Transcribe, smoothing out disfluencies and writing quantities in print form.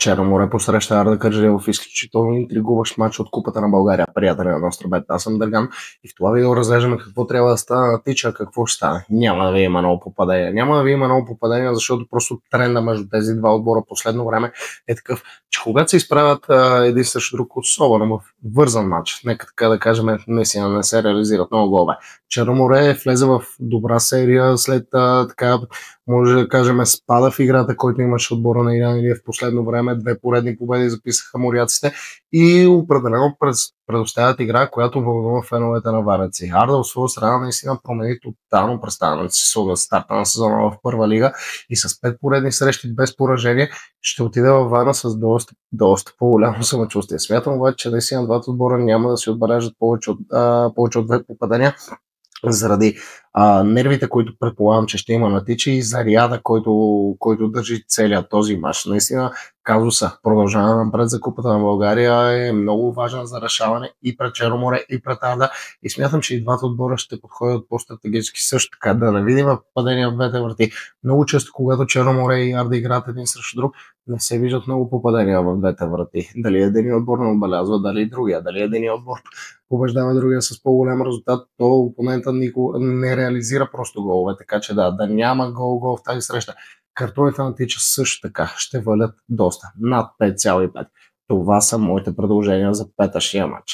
Черноморе посреща Арда Кърджалиев в изключително интригуващ матч от Купата на България. Приятели на Ностробет, аз съм Дърган и в това видео разглеждаме какво трябва да стане на Тича, какво ще стане. Няма да ви има много попадения. Няма да ви има много попадения, защото просто тренда между тези два отбора последно време е такъв, че когато се изправят един срещу друг, особено в вързан матч, нека така да кажем, наистина не се реализират много голове. Черноморе влезе в добра серия след така, може да кажем, спада в играта, който имаше отбора на Илян Илиев в последно време. Две поредни победи записаха моряците и определено предоставят игра, която вълнува феновете на Вареци. Арда от своя страна наистина промени тотално представянето си с старта на сезона в първа лига и с 5 поредни срещи без поражение ще отиде във Варна с доста по-голямо самочувствие. Смятам обаче, че наистина двата отбора няма да си отбележат повече от 2 попадания заради нервите, които предполагам, че ще има на Тича и заряда, който държи целият този мач. Наистина казуса продължава напред за Купата на България е много важен за решаване и пред Черноморе, и пред Арда и смятам, че и двата отбора ще подходят по-стратегически също така, да не видим падения в двете врати. Много често, когато Черноморе и Арда играят един срещу друг, не се виждат много попадения в двете врати. Дали един отбор не отбелязва, дали другия, дали един отбор побеждава другия с по-голям резултат, то опонента не реализира просто голове, така че да няма гол в тази среща. Картоните на Тича също така ще валят доста, над 5,5. Това са моите предложения за петъчния матч.